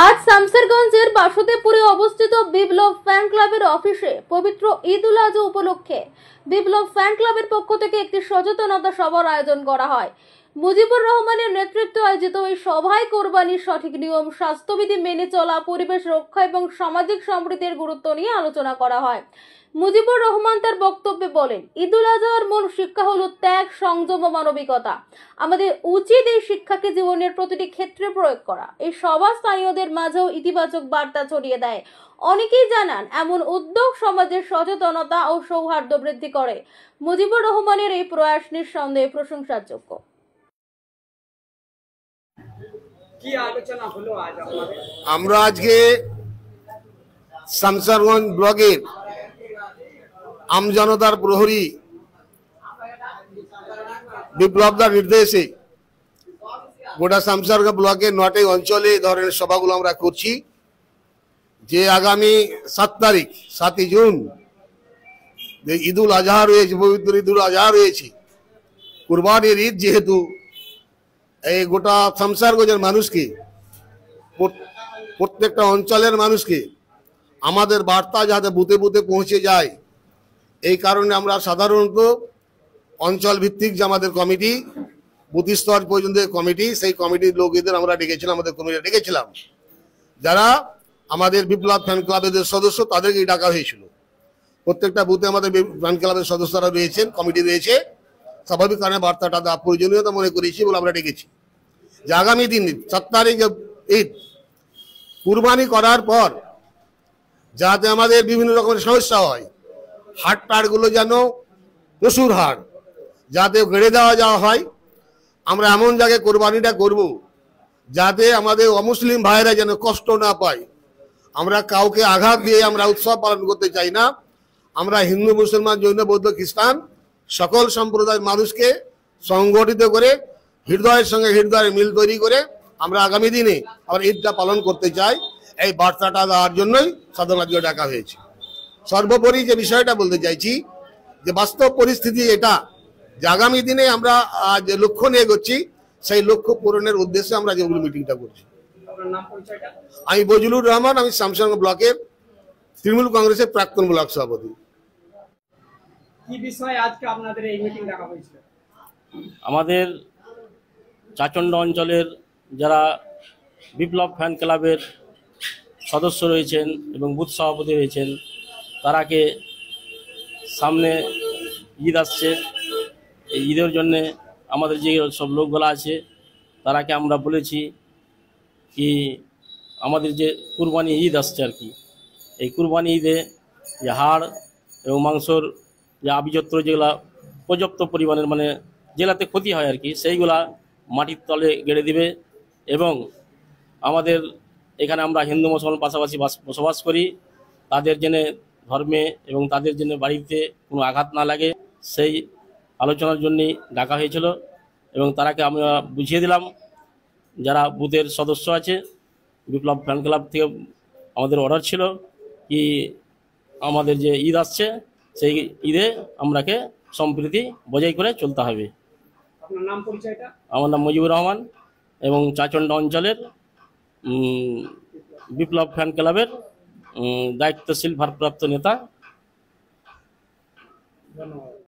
আজ শামসেরগঞ্জের বাসুদেবপুরে অবস্থিত বিপ্লব ফ্যান ক্লাবের অফিসে পবিত্র ঈদ উল আজহা উপলক্ষে বিপ্লব ফ্যান ক্লাবের পক্ষ থেকে একটি সচেতনতা সভার আয়োজন করা হয়। মুজিবুর রহমানের নেতৃত্বে আয়োজিত এই সভায় কোরবানির সঠিক নিয়ম, স্বাস্থ্যবিধি মেনে চলা, পরিবেশ রক্ষা এবং সামাজিক সমৃদ্ধির গুরুত্ব নিয়ে আলোচনা করা হয়। মুজিবুর রহমান তার বক্তব্যে বলেন, ঈদ উল আজহার মূল শিক্ষা হলো ত্যাগ, সংযম ও মানবিকতা। আমাদের উচিত এই শিক্ষাকে জীবনের প্রতিটি ক্ষেত্রে প্রয়োগ করা। এই সভা স্থানীয়দের মাঝেও ইতিবাচক বার্তা ছড়িয়ে দেয়। অনেকেই জানান, এমন উদ্যোগ সমাজের সচেতনতা ও সৌহার্দ্য বৃদ্ধি করে। মুজিবুর রহমানের এই প্রয়াস নিঃসন্দেহে প্রশংসার যোগ্য। আমরা আজকে শামসেরগঞ্জ ব্লকের আমজনতার প্রহরী বিপ্লবদার নির্দেশে গোটা শামসেরগঞ্জ ব্লকের 9টি অঞ্চলে এই ধরনের সভাগুলো আমরা করছি। যে আগামী 7 তারিখ 7ই জুন ঈদ উল আজহা রয়েছে, পবিত্র ঈদ উল আজহা রয়েছে, কুরবানির ঈদ, যেহেতু এই গোটা শামসেরগঞ্জের মানুষকে, প্রত্যেকটা অঞ্চলের মানুষকে আমাদের বার্তা যাতে বুথে বুথে পৌঁছে যায়, এই কারণে আমরা সাধারণত অঞ্চল ভিত্তিক যে আমাদের কমিটি, বুথ স্তর পর্যন্ত কমিটি, সেই কমিটির লোকদের আমরা ডেকেছিলাম, আমাদের কমিটি ডেকেছিলাম। যারা আমাদের বিপ্লব ফ্যান ক্লাবের সদস্য, তাদেরকে ডাকা হয়েছিল। প্রত্যেকটা বুথে আমাদের ফ্যান ক্লাবের সদস্যরা রয়েছেন, কমিটি রয়েছে। স্বাভাবিক কারণে বার্তাটা দেওয়া প্রয়োজনীয়তা মনে করেছি বলে আমরা ডেকেছি যে আগামী দিন 7 তারিখ ঈদ, কুরবানি করার পর যাতে আমাদের বিভিন্ন রকমের সমস্যা হয়, হাট টাটগুলো যেন পশুর হাট যাতে গেড়ে যাওয়া হয়। আমরা এমন জায়গায় কোরবানিটা করব যাতে আমাদের অমুসলিম ভাইরা যেন কষ্ট না পায়। আমরা কাউকে আঘাত দিয়ে আমরা উৎসব পালন করতে চাই না। আমরা হিন্দু, মুসলমান, জৈন, বৌদ্ধ, খ্রিস্টান সকল সম্প্রদায়ের মানুষকে সংগঠিত করে হৃদয়ের সঙ্গে হৃদয়ের মিল তৈরি করে আমরা আগামী দিনে আমরা ঈদটা পালন করতে চাই। এই বার্তাটা দেওয়ার জন্যই সাধারণ ডাকা হয়েছে। সর্বোপরি যে বিষয়টা বলতে চাইছি, যে বাস্তব পরিস্থিতি এটা, যে আগামী দিনে আমরা যে লক্ষ্য নিয়ে এগোচ্ছি, সেই লক্ষ্য পূরণের উদ্দেশ্যে আমরা যেগুলো মিটিংটা করছি। আমি বজলুর রহমান, আমি শামসেরগঞ্জ ব্লকের তৃণমূল কংগ্রেসের প্রাক্তন ব্লক সভাপতি। কি বিষয়ে আজকে আপনাদের এই মিটিং ডাকা হয়েছিল? আমাদের চাচণ্ড অঞ্চলের যারা বিপ্লব ফ্যান ক্লাবের সদস্য রয়েছেন এবং বুথ সভাপতি রয়েছেন, তারাকে সামনে ঈদ আসছে। এই ঈদের জন্যে আমাদের যে সব লোকগুলো আছে তারাকে আমরা বলেছি কি আমাদের যে কুরবানি ঈদ আসছে আর কি, এই কুরবানি ঈদে যে হাড় এবং মাংসর যে আভিজাত্য যেগুলা পর্যাপ্ত পরিমাণের মানে জেলাতে ক্ষতি হয় আর কি, সেইগুলা মাটির তলে গেড়ে দিবে। এবং আমাদের এখানে আমরা হিন্দু মুসলমান পাশাপাশি বসবাস করি, তাদের জন্য ধর্মে এবং তাদের জন্য বাড়িতে কোনো আঘাত না লাগে, সেই আলোচনার জন্যই ডাকা হয়েছিল। এবং তারাকে আমরা বুঝিয়ে দিলাম, যারা বুথের সদস্য আছে বিপ্লব ফ্যান ক্লাব থেকে আমাদের অর্ডার ছিল কি আমাদের যে ঈদ আসছে সেই ঈদে আমরাকে সম্প্রীতি বজায় করে চলতে হবে। আপনার নাম, পরিচয়টা? আমার নাম মুজিবুর রহমান এবং চাচণ্ড অঞ্চলের বিপ্লব ফ্যান ক্লাবের দায়িত্বশীল ভারপ্রাপ্ত নেতা। ধন্যবাদ।